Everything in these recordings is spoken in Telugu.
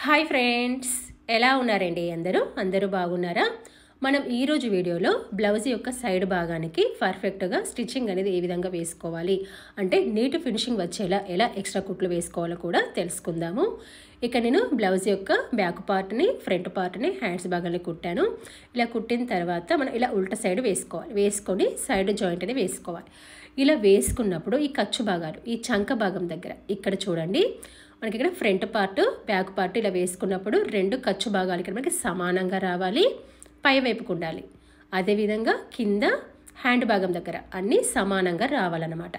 హాయ్ ఫ్రెండ్స్, ఎలా ఉన్నారండి? అందరూ బాగున్నారా? మనం ఈరోజు వీడియోలో బ్లౌజ్ యొక్క సైడ్ భాగానికి పర్ఫెక్ట్గా స్టిచ్చింగ్ అనేది ఏ విధంగా వేసుకోవాలి అంటే నీట్ ఫినిషింగ్ వచ్చేలా ఎలా ఎక్స్ట్రా కుట్లు వేసుకోవాలో కూడా తెలుసుకుందాము. ఇక నేను బ్లౌజ్ యొక్క బ్యాక్ పార్ట్ని, ఫ్రంట్ పార్ట్ని, హ్యాండ్స్ భాగాన్ని కుట్టాను. ఇలా కుట్టిన తర్వాత మనం ఇలా ఉల్టా సైడ్ వేసుకోవాలి. వేసుకొని సైడ్ జాయింట్ అనేది వేసుకోవాలి. ఇలా వేసుకున్నప్పుడు ఈ ఖర్చు భాగాలు, ఈ చంక భాగం దగ్గర ఇక్కడ చూడండి, మనకి ఇక్కడ ఫ్రంట్ పార్ట్, బ్యాక్ పార్ట్ ఇలా వేసుకున్నప్పుడు రెండు ఖర్చు భాగాలు ఇక్కడ మనకి సమానంగా రావాలి, పై వైపుకు ఉండాలి. అదేవిధంగా కింద హ్యాండ్ భాగం దగ్గర అన్నీ సమానంగా రావాలన్నమాట.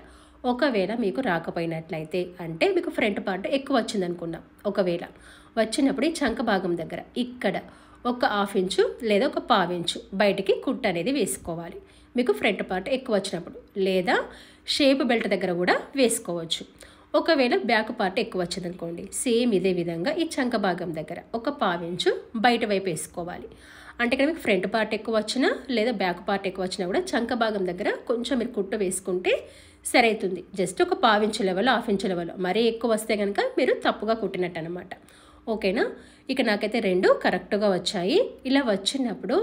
ఒకవేళ మీకు రాకపోయినట్లయితే అంటే మీకు ఫ్రంట్ పార్ట్ ఎక్కువ వచ్చింది అనుకున్నాం, ఒకవేళ వచ్చినప్పుడు ఈ చంక భాగం దగ్గర ఇక్కడ ఒక 1/2 ఇంచు లేదా ఒక 1/4 ఇంచు బయటికి కుట్టు అనేది వేసుకోవాలి. మీకు ఫ్రంట్ పార్ట్ ఎక్కువ వచ్చినప్పుడు, లేదా షేప్ బెల్ట్ దగ్గర కూడా వేసుకోవచ్చు. ఒకవేళ బ్యాక్ పార్ట్ ఎక్కువ వచ్చింది అనుకోండి, సేమ్ ఇదే విధంగా ఈ చంక భాగం దగ్గర ఒక 1/4 ఇంచు బయట వైపు వేసుకోవాలి. అంటే ఇక్కడ మీకు ఫ్రంట్ పార్ట్ ఎక్కువ వచ్చినా లేదా బ్యాక్ పార్ట్ ఎక్కువ వచ్చినా కూడా చంక భాగం దగ్గర కొంచెం మీరు కుట్టు వేసుకుంటే సరైతుంది. జస్ట్ ఒక 1/4 ఇంచు లెవెల్, 1/2 ఇంచు లెవెల్, మరీ ఎక్కువ వస్తే కనుక మీరు తప్పుగా కుట్టినట్టు అనమాట. ఓకేనా? ఇక నాకైతే రెండు కరెక్ట్గా వచ్చాయి. ఇలా వచ్చినప్పుడు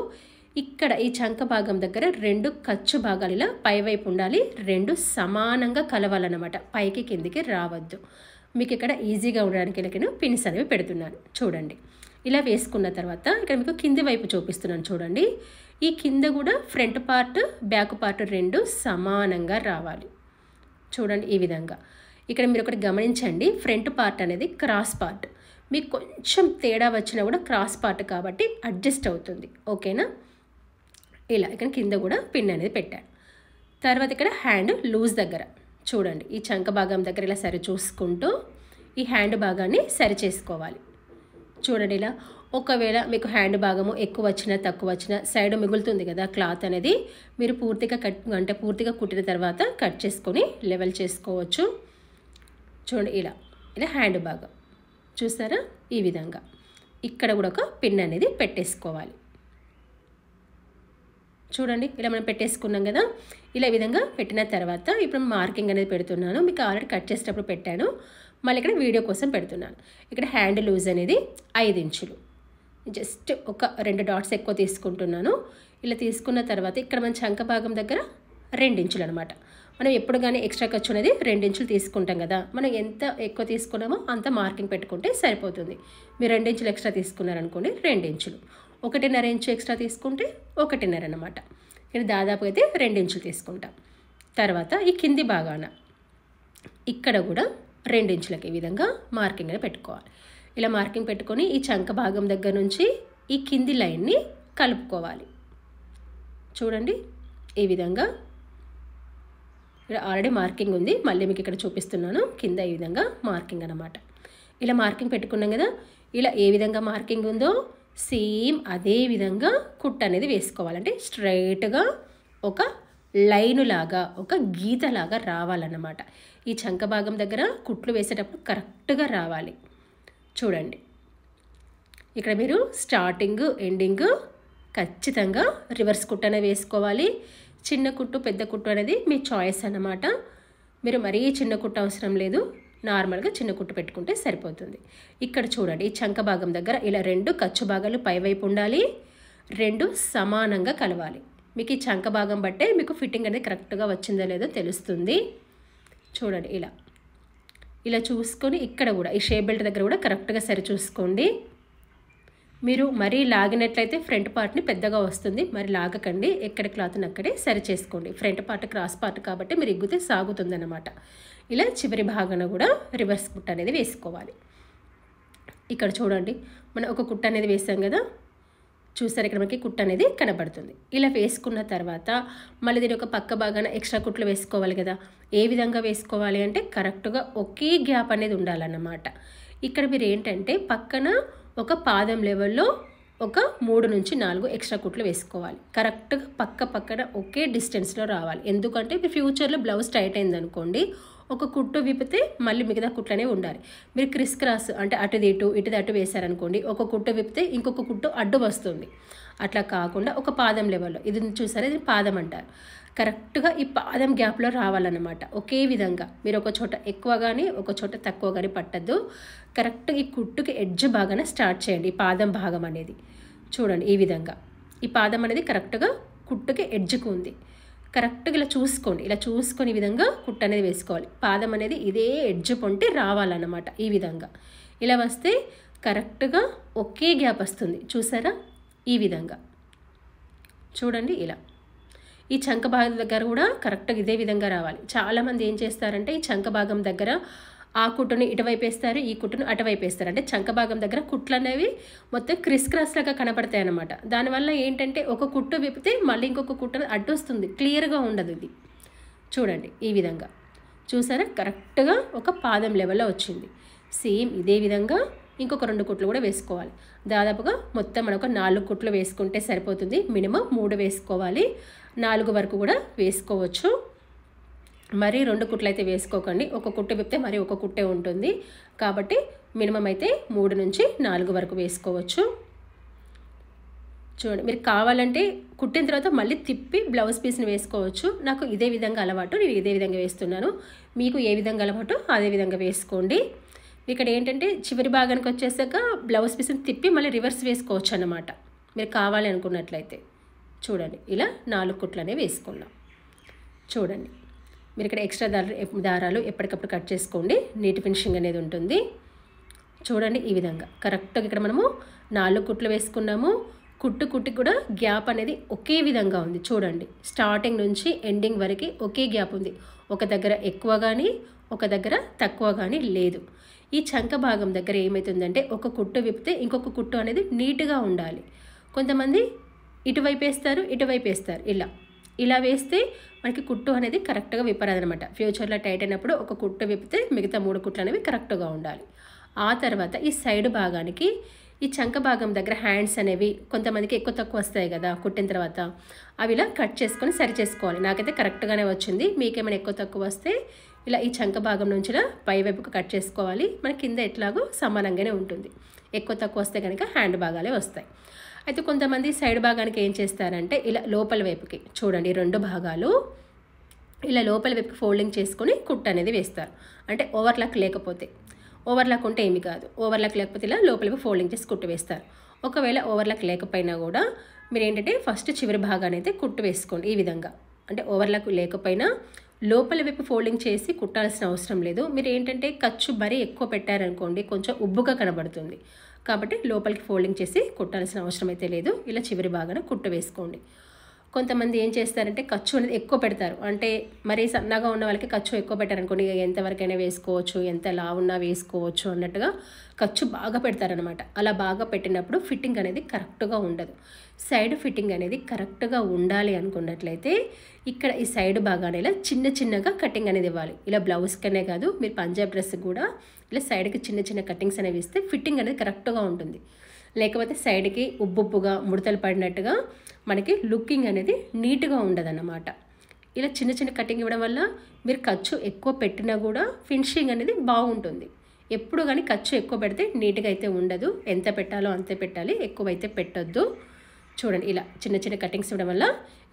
ఇక్కడ ఈ చంక భాగం దగ్గర రెండు ఖర్చు భాగాలు ఇలా పైవైపు ఉండాలి, రెండు సమానంగా కలవాలన్నమాట, పైకి కిందికి రావద్దు. మీకు ఇక్కడ ఈజీగా ఉండడానికి నేను పిన్స్ అనేవి పెడుతున్నాను. చూడండి, ఇలా వేసుకున్న తర్వాత ఇక్కడ మీకు కింది వైపు చూపిస్తున్నాను. చూడండి, ఈ కింద కూడా ఫ్రంట్ పార్ట్, బ్యాక్ పార్ట్ రెండు సమానంగా రావాలి. చూడండి ఈ విధంగా. ఇక్కడ మీరు ఒకటి గమనించండి, ఫ్రంట్ పార్ట్ అనేది క్రాస్ పార్ట్. మీకు కొంచెం తేడా వచ్చినా కూడా క్రాస్ పార్ట్ కాబట్టి అడ్జస్ట్ అవుతుంది. ఓకేనా? ఇలా ఇక్కడ కింద కూడా పిన్ అనేది పెట్టాను. తర్వాత ఇక్కడ హ్యాండ్ లూజ్ దగ్గర చూడండి, ఈ చంక భాగం దగ్గర ఇలా సరి చూసుకుంటూ ఈ హ్యాండ్ భాగాన్ని సరి చేసుకోవాలి. చూడండి ఇలా. ఒకవేళ మీకు హ్యాండ్ భాగము ఎక్కువ వచ్చినా తక్కువ వచ్చినా సైడ్ మిగులుతుంది కదా క్లాత్ అనేది, మీరు పూర్తిగా కుట్టిన తర్వాత కట్ చేసుకొని లెవెల్ చేసుకోవచ్చు. చూడండి ఇలా ఇలా హ్యాండ్ భాగం చూసారా? ఈ విధంగా ఇక్కడ కూడా ఒక పిన్ అనేది పెట్టేసుకోవాలి. చూడండి ఇలా మనం పెట్టేసుకున్నాం కదా. ఇలా విధంగా పెట్టిన తర్వాత ఇప్పుడు మార్కింగ్ అనేది పెడుతున్నాను. మీకు ఆల్రెడీ కట్ చేసేటప్పుడు పెట్టాను, మళ్ళీ ఇక్కడ వీడియో కోసం పెడుతున్నాను. ఇక్కడ హ్యాండ్ లూజ్ అనేది 5 ఇంచులు, జస్ట్ ఒక 2 డాట్స్ ఎక్కువ తీసుకుంటున్నాను. ఇలా తీసుకున్న తర్వాత ఇక్కడ మన చంక భాగం దగ్గర 2 ఇంచులు అనమాట. మనం ఎప్పుడు కానీ ఎక్స్ట్రా ఖర్చు అనేది 2 ఇంచులు తీసుకుంటాం కదా, మనం ఎంత ఎక్కువ తీసుకున్నామో అంత మార్కింగ్ పెట్టుకుంటే సరిపోతుంది. మీరు 2 ఇంచులు ఎక్స్ట్రా తీసుకున్నారనుకోండి, 2 ఇంచులు. 1.5 ఇంచు ఎక్స్ట్రా తీసుకుంటే 1.5 అనమాట. ఇక్కడ దాదాపు అయితే 2 ఇంచులు తీసుకుంటాం. తర్వాత ఈ కింది భాగాన ఇక్కడ కూడా 2 ఇంచులకి ఈ విధంగా మార్కింగ్ అనేది పెట్టుకోవాలి. ఇలా మార్కింగ్ పెట్టుకొని ఈ చంక భాగం దగ్గర నుంచి ఈ కింది లైన్ని కలుపుకోవాలి. చూడండి ఈ విధంగా. ఇక్కడ ఆల్రెడీ మార్కింగ్ ఉంది, మళ్ళీ మీకు ఇక్కడ చూపిస్తున్నాను. కింద ఈ విధంగా మార్కింగ్ అనమాట. ఇలా మార్కింగ్ పెట్టుకున్నాం కదా. ఇలా ఏ విధంగా మార్కింగ్ ఉందో సేమ్ అదే విధంగా కుట్టు అనేది వేసుకోవాలంటే స్ట్రైట్గా ఒక లైను లాగా, ఒక గీతలాగా రావాలన్నమాట. ఈ చంక భాగం దగ్గర కుట్లు వేసేటప్పుడు కరెక్ట్గా రావాలి. చూడండి ఇక్కడ మీరు స్టార్టింగ్ ఎండింగ్ ఖచ్చితంగా రివర్స్ కుట్టు అనేది వేసుకోవాలి. చిన్న కుట్టు పెద్ద కుట్టు అనేది మీ చాయిస్ అన్నమాట. మీరు మరీ చిన్న కుట్టు అవసరం లేదు, నార్మల్గా చిన్న కుట్టు పెట్టుకుంటే సరిపోతుంది. ఇక్కడ చూడండి, ఈ చంక భాగం దగ్గర ఇలా రెండు ఖర్చు భాగాలు పైవైపు ఉండాలి, రెండు సమానంగా కలవాలి. మీకు ఈ చంక భాగం బట్టే మీకు ఫిట్టింగ్ అనేది కరెక్ట్గా వచ్చిందో లేదో తెలుస్తుంది. చూడండి ఇలా ఇలా చూసుకొని ఇక్కడ కూడా ఈ షేప్ బెల్ట్ దగ్గర కూడా కరెక్ట్గా సరి చూసుకోండి. మీరు మరీ లాగినట్లయితే ఫ్రంట్ పార్ట్ని పెద్దగా వస్తుంది, మరి లాగకండి. ఎక్కడ క్లాత్ని అక్కడే సరి చేసుకోండి. ఫ్రంట్ పార్ట్ క్రాస్ పార్ట్ కాబట్టి మీరు ఎగ్గితే సాగుతుంది అన్నమాట. ఇలా చివరి భాగాన కూడా రివర్స్ కుట్టు అనేది వేసుకోవాలి. ఇక్కడ చూడండి, మనం ఒక కుట్టు అనేది వేసాం కదా, చూసారు ఇక్కడ మనకి కుట్టు అనేది కనబడుతుంది. ఇలా వేసుకున్న తర్వాత మళ్ళీ దీని ఒక పక్క భాగాన ఎక్స్ట్రా కుట్లు వేసుకోవాలి కదా. ఏ విధంగా వేసుకోవాలి అంటే కరెక్ట్గా ఒకే గ్యాప్ అనేది ఉండాలన్నమాట. ఇక్కడ మీరు ఏంటంటే పక్కన ఒక పాదం లెవెల్లో ఒక 3 నుంచి 4 ఎక్స్ట్రా కుట్లు వేసుకోవాలి. కరెక్ట్గా పక్కన ఒకే డిస్టెన్స్లో రావాలి. ఎందుకంటే మీరు ఫ్యూచర్లో బ్లౌజ్ టైట్ అయిందనుకోండి, ఒక కుట్టు విప్పితే మళ్ళీ మిగతా కుట్లనే ఉండాలి. మీరు క్రిస్ క్రాస్ అంటే అటుది ఇటుది వేశారనుకోండి, ఒక కుట్టు విప్పితే ఇంకొక కుట్టు అడ్డు వస్తుంది. అట్లా కాకుండా ఒక పాదం లెవెల్లో, ఇది చూసారా, ఇది పాదం అంటారు. కరెక్ట్గా ఈ పాదం గ్యాప్లో రావాలన్నమాట. ఒకే విధంగా మీరు ఒక చోట ఎక్కువ కానీ ఒక చోట తక్కువ కానీ పట్టద్దు. కరెక్ట్గా ఈ కుట్టుకి ఎడ్జ్ బాగానే స్టార్ట్ చేయండి. ఈ పాదం భాగం అనేది చూడండి, ఈ విధంగా ఈ పాదం అనేది కరెక్ట్గా కుట్టుకి ఎడ్జ్కు ఉంది. కరెక్ట్గా ఇలా చూసుకోండి, ఇలా చూసుకొని ఈ విధంగా కుట్టు అనేది వేసుకోవాలి. పాదం అనేది ఇదే ఎడ్జ్ పొంటి రావాలన్నమాట. ఈ విధంగా ఇలా వస్తే కరెక్ట్గా ఒకే గ్యాప్ వస్తుంది. చూసారా, ఈ విధంగా చూడండి. ఇలా ఈ చంక భాగం దగ్గర కూడా కరెక్ట్గా ఇదే విధంగా రావాలి. చాలామంది ఏం చేస్తారంటే ఈ చంక భాగం దగ్గర ఆ కుట్టుని ఇటువైపు వేస్తారు, ఈ కుట్టును అటువైపు వేస్తారు. అంటే చంక భాగం దగ్గర కుట్లు అనేవి మొత్తం క్రిస్ క్రాస్ లాగా కనపడతాయి అన్నమాట. దానివల్ల ఏంటంటే ఒక కుట్టు విప్పితే మళ్ళీ ఇంకొక కుట్టు అడ్డు వస్తుంది, క్లియర్గా ఉండదు. ఇది చూడండి, ఈ విధంగా చూసారా, కరెక్ట్గా ఒక పాదం లెవెల్లో వచ్చింది. సేమ్ ఇదే విధంగా ఇంకొక 2 కుట్లు కూడా వేసుకోవాలి. దాదాపుగా మొత్తం మనకు 4 కుట్లు వేసుకుంటే సరిపోతుంది. మినిమం 3 వేసుకోవాలి, 4 వరకు కూడా వేసుకోవచ్చు. మరి 2 కుట్లు అయితే వేసుకోకండి, ఒక కుట్టు విప్పితే మరి ఒక కుట్టే ఉంటుంది. కాబట్టి మినిమం అయితే 3 నుంచి 4 వరకు వేసుకోవచ్చు. చూడండి, మీరు కావాలంటే కుట్టిన తర్వాత మళ్ళీ తిప్పి బ్లౌజ్ పీస్ని వేసుకోవచ్చు. నాకు ఇదే విధంగా అలవాటు, నేను ఇదే విధంగా వేస్తున్నాను. మీకు ఏ విధంగా అలవాటు అదే విధంగా వేసుకోండి. ఇక్కడ ఏంటంటే చివరి భాగానికి వచ్చేసాక బ్లౌజ్ పీస్ని తిప్పి మళ్ళీ రివర్స్ వేసుకోవచ్చు అన్నమాట, మీరు కావాలి అనుకున్నట్లయితే. చూడండి, ఇలా 4 కుట్లు అనేవి వేసుకున్నాం. చూడండి, మీరు ఇక్కడ ఎక్స్ట్రా దారాలు ఎప్పటికప్పుడు కట్ చేసుకోండి, నీట్ ఫినిషింగ్ అనేది ఉంటుంది. చూడండి, ఈ విధంగా కరెక్ట్గా ఇక్కడ మనము 4 కుట్లు వేసుకున్నాము. కుట్టుకి కూడా గ్యాప్ అనేది ఒకే విధంగా ఉంది. చూడండి, స్టార్టింగ్ నుంచి ఎండింగ్ వరకు ఒకే గ్యాప్ ఉంది. ఒక దగ్గర ఎక్కువ కానీ ఒక దగ్గర తక్కువ కానీ లేదు. ఈ చంక భాగం దగ్గర ఏమవుతుందంటే ఒక కుట్టు విప్పితే ఇంకొక కుట్టు అనేది నీట్గా ఉండాలి. కొంతమంది ఇటువైపు వేస్తారు, ఇటువైపు వేస్తారు. ఇలా వేస్తే మనకి కుట్టు అనేది కరెక్ట్గా విప్పరాదనమాట. ఫ్యూచర్లో టైట్ అయినప్పుడు ఒక కుట్టు విప్పితే మిగతా 3 కుట్లు అనేవి కరెక్ట్గా ఉండాలి. ఆ తర్వాత ఈ సైడ్ భాగానికి ఈ చంక భాగం దగ్గర హ్యాండ్స్ అనేవి కొంతమందికి ఎక్కువ తక్కువ వస్తాయి కదా కుట్టిన తర్వాత, అవి ఇలా కట్ చేసుకొని సరి చేసుకోవాలి. నాకైతే కరెక్ట్గానే వచ్చింది. మీకేమైనా ఎక్కువ తక్కువ వస్తే ఇలా ఈ చంక భాగం నుంచి పై వైపుకు కట్ చేసుకోవాలి. మన కింద ఎట్లాగో సమానంగానే ఉంటుంది. ఎక్కువ తక్కువ వస్తే కనుక హ్యాండ్ భాగాలే వస్తాయి. అయితే కొంతమంది సైడ్ భాగానికి ఏం చేస్తారంటే ఇలా లోపల వైపుకి చూడండి, 2 భాగాలు ఇలా లోపల వైపుకి ఫోల్డింగ్ చేసుకొని కుట్టు అనేది వేస్తారు. అంటే ఓవర్లాక్ లేకపోతే, ఓవర్లాక్ ఉంటే ఏమి కాదు, ఓవర్లాక్ లేకపోతే ఇలా లోపలికి ఫోల్డింగ్ చేసి కుట్టు వేస్తారు. ఒకవేళ ఓవర్లాక్ లేకపోయినా కూడా మీరు ఏంటంటే ఫస్ట్ చివరి భాగాన్ని అయితే కుట్టు వేసుకోండి. ఈ విధంగా అంటే ఓవర్లాక్ లేకపోయినా లోపల వైపు ఫోల్డింగ్ చేసి కుట్టాల్సిన అవసరం లేదు. మీరు ఏంటంటే ఖర్చు మరీ ఎక్కువ పెట్టారనుకోండి, కొంచెం ఉబ్బుగా కనబడుతుంది. కాబట్టి లోపలికి ఫోల్డింగ్ చేసి కుట్టాల్సిన అవసరం అయితే లేదు. ఇలా చివరి భాగాన కుట్టు వేసుకోండి. కొంతమంది ఏం చేస్తారంటే ఖర్చు అనేది ఎక్కువ పెడతారు. అంటే మరీ సన్నగా ఉన్న వాళ్ళకి ఖర్చు ఎక్కువ పెట్టారనుకోండి, ఎంతవరకైనా వేసుకోవచ్చు, ఎంత లావున్నా వేసుకోవచ్చు అన్నట్టుగా ఖర్చు బాగా పెడతారనమాట. అలా బాగా పెట్టినప్పుడు ఫిట్టింగ్ అనేది కరెక్ట్గా ఉండదు. సైడ్ ఫిట్టింగ్ అనేది కరెక్ట్గా ఉండాలి అనుకున్నట్లయితే ఇక్కడ ఈ సైడ్ భాగాన్ని ఇలా చిన్నగా కటింగ్ అనేది ఇవ్వాలి. ఇలా బ్లౌజ్కనే కాదు, మీరు పంజాబ్ డ్రెస్కి కూడా ఇలా సైడ్కి చిన్న కటింగ్స్ అనేవి ఇస్తే ఫిట్టింగ్ అనేది కరెక్ట్గా ఉంటుంది. లేకపోతే సైడ్కి ఉబ్బుగా ముడతలు పడినట్టుగా మనకి లుకింగ్ అనేది నీట్గా ఉండదన్నమాట. ఇలా చిన్న కటింగ్ ఇవ్వడం వల్ల మీరు ఖర్చు ఎక్కువ పెట్టినా కూడా ఫినిషింగ్ అనేది బాగుంటుంది. ఎప్పుడు కానీ ఖర్చు ఎక్కువ పెడితే నీట్గా అయితే ఉండదు. ఎంత పెట్టాలో అంతే పెట్టాలి, ఎక్కువైతే పెట్టొద్దు. చూడండి, ఇలా చిన్న కటింగ్స్ ఇవ్వడం వల్ల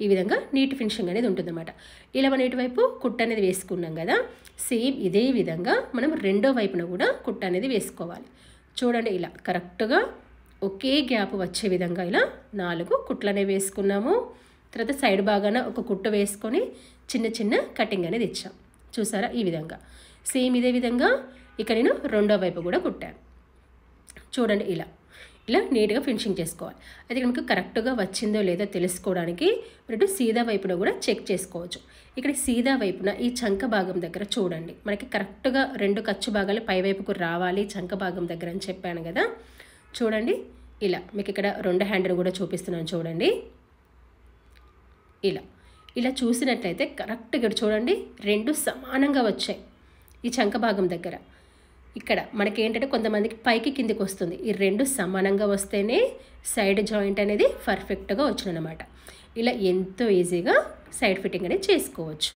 ఈ విధంగా నీట్ ఫినిషింగ్ అనేది ఉంటుందన్నమాట. ఇలా మనం ఇటువైపు కుట్టు అనేది వేసుకున్నాం కదా, సేమ్ ఇదే విధంగా మనం రెండో వైపున కూడా కుట్టు అనేది వేసుకోవాలి. చూడండి, ఇలా కరెక్ట్గా ఒకే గ్యాప్ వచ్చే విధంగా ఇలా 4 కుట్లు అనేవి వేసుకున్నాము. తర్వాత సైడ్ భాగాన ఒక కుట్టు వేసుకొని చిన్న కటింగ్ అనేది ఇచ్చాం. చూసారా, ఈ విధంగా సేమ్ ఇదే విధంగా ఇక్కడ నేను రెండో వైపు కూడా కుట్టాను. చూడండి, ఇలా నీట్గా ఫినిషింగ్ చేసుకోవాలి. అయితే మనకు కరెక్ట్గా వచ్చిందో లేదో తెలుసుకోవడానికి మీరు సీదా వైపున కూడా చెక్ చేసుకోవచ్చు. ఇక్కడ సీదా వైపున ఈ చంక భాగం దగ్గర చూడండి, మనకి కరెక్ట్గా 2 ఖర్చు భాగాలు పై వైపుకు రావాలి చంక భాగం దగ్గర అని చెప్పాను కదా. చూడండి, ఇలా మీకు ఇక్కడ 2 హ్యాండిల్ కూడా చూపిస్తున్నాను. చూడండి, ఇలా చూసినట్లయితే కరెక్ట్గా చూడండి 2 సమానంగా వచ్చాయి ఈ చంక భాగం దగ్గర. ఇక్కడ మనకి ఏంటంటే కొంతమందికి పైకి కిందికి వస్తుంది. ఈ 2 సమానంగా వస్తేనే సైడ్ జాయింట్ అనేది పర్ఫెక్ట్గా వచ్చిందనమాట. ఇలా ఎంతో ఈజీగా సైడ్ ఫిట్టింగ్ అనేది చేసుకోవచ్చు.